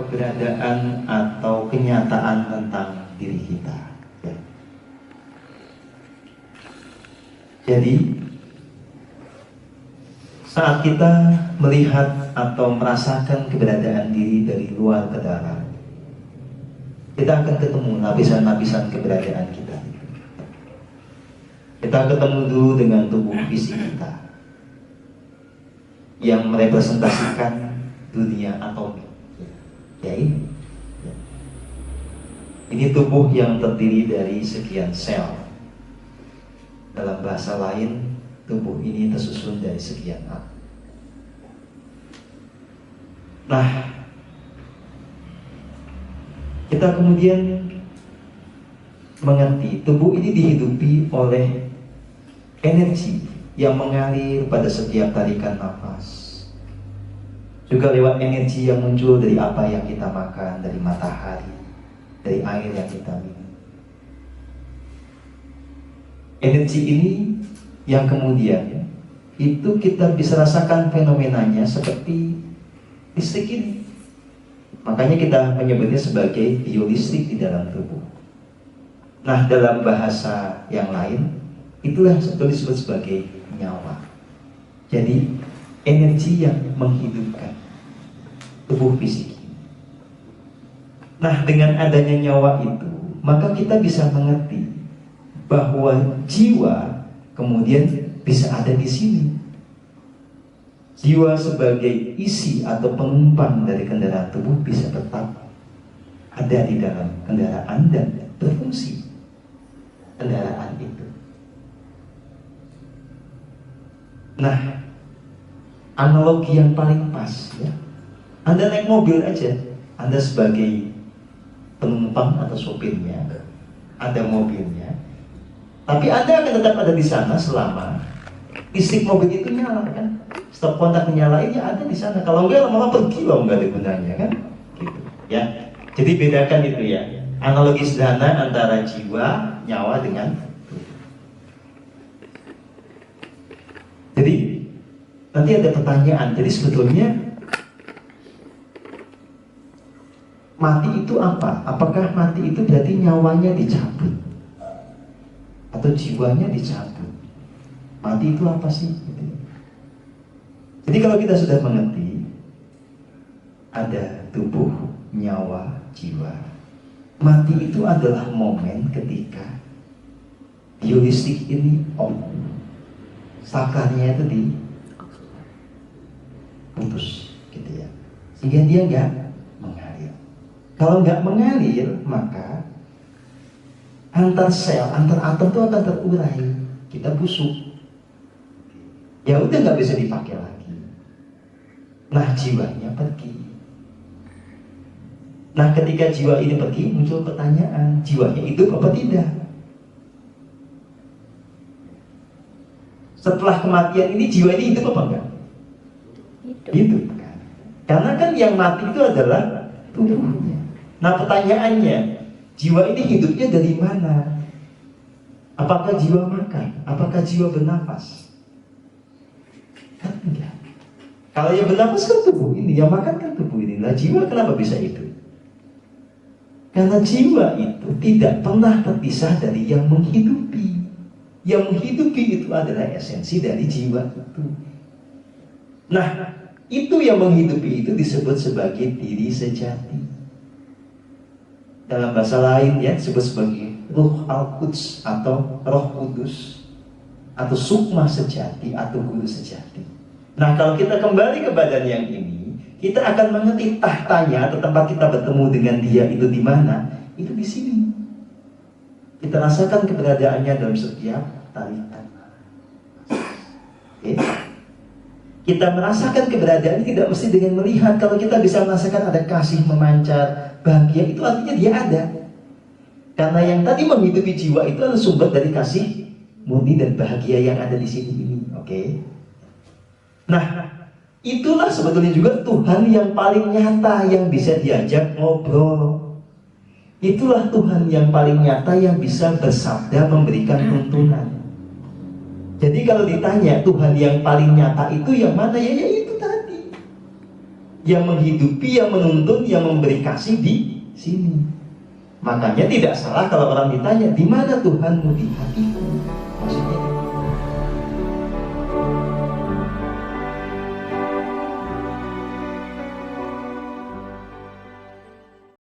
keberadaan atau kenyataan tentang diri kita. Ya. Jadi saat kita melihat atau merasakan keberadaan diri dari luar ke dalam, kita akan ketemu lapisan-lapisan keberadaan kita. Kita ketemu dulu dengan tubuh fisik kita yang merepresentasikan dunia atomik. Ya ini. Ya. Ini tubuh yang terdiri dari sekian sel. Dalam bahasa lain, tubuh ini tersusun dari sekian atom. Nah, kita kemudian mengerti tubuh ini dihidupi oleh energi yang mengalir pada setiap tarikan nafas. Juga lewat energi yang muncul dari apa yang kita makan, dari matahari, dari air yang kita minum. Energi ini yang kemudian itu kita bisa rasakan fenomenanya seperti listrik ini. Makanya kita menyebutnya sebagai biolistrik di dalam tubuh. Nah, dalam bahasa yang lain, itulah disebut sebagai nyawa. Jadi, energi yang menghidupkan tubuh fisik. Nah, dengan adanya nyawa itu, maka kita bisa mengerti bahwa jiwa kemudian bisa ada di sini. Jiwa sebagai isi atau penumpang dari kendaraan tubuh bisa tetap ada di dalam kendaraan dan berfungsi kendaraan itu. Nah, analogi yang paling pas ya, Anda naik mobil aja, Anda sebagai penumpang atau sopirnya, ada mobilnya, tapi Anda akan tetap ada di sana selama listrik mobil itu nyala kan. Stop kontak menyalain ya ada di sana. Kalau enggak lama-lama pergi loh, enggak ada gunanya kan. Gitu ya. Jadi bedakan itu ya. Analogi sederhana antara jiwa, nyawa dengan tubuh. Jadi nanti ada pertanyaan. Jadi sebetulnya mati itu apa? Apakah mati itu berarti nyawanya dicabut atau jiwanya dicabut? Mati itu apa sih? Jadi kalau kita sudah mengerti ada tubuh, nyawa, jiwa, mati itu adalah momen ketika biolistrik ini off, sakarnya itu diputus, gitu ya, sehingga dia nggak mengalir. Kalau nggak mengalir, maka antar sel, antar atom itu akan terurai, kita busuk. Ya udah nggak bisa dipakai lagi. Nah, jiwanya pergi. Nah, ketika jiwa ini pergi, muncul pertanyaan, jiwanya hidup apa tidak? Setelah kematian ini, jiwa ini hidup apa enggak? Hidup kan? Karena kan yang mati itu adalah tubuhnya. Nah, pertanyaannya, jiwa ini hidupnya dari mana? Apakah jiwa makan? Apakah jiwa bernafas? Kan enggak. Kalau yang bernafas kan tubuh ini, yang makan kan tubuh ini. Nah, jiwa kenapa bisa hidup? Karena jiwa itu tidak pernah terpisah dari yang menghidupi. Yang menghidupi itu adalah esensi dari jiwa itu. Nah, itu yang menghidupi itu disebut sebagai diri sejati. Dalam bahasa lain ya disebut sebagai Ruh Al-Quds atau Roh Kudus, atau sukma sejati atau guru sejati. Nah, kalau kita kembali ke badan yang ini, kita akan mengerti tahtanya atau tempat kita bertemu dengan dia itu di mana? Itu di sini. Kita rasakan keberadaannya dalam setiap tarikan. Okay. Kita merasakan keberadaan tidak mesti dengan melihat. Kalau kita bisa merasakan ada kasih memancar, bahagia, itu artinya dia ada. Karena yang tadi menghidupi jiwa itu adalah sumber dari kasih murni dan bahagia yang ada di sini ini. Oke. Nah, itulah sebetulnya juga Tuhan yang paling nyata yang bisa diajak ngobrol. Itulah Tuhan yang paling nyata yang bisa bersabda memberikan tuntunan. Jadi kalau ditanya Tuhan yang paling nyata itu yang mana? Ya itu tadi. yang menghidupi, yang menuntun, yang memberi kasih di sini. Makanya tidak salah kalau orang ditanya, di mana Tuhanmu? Di hatiku. Maksudnya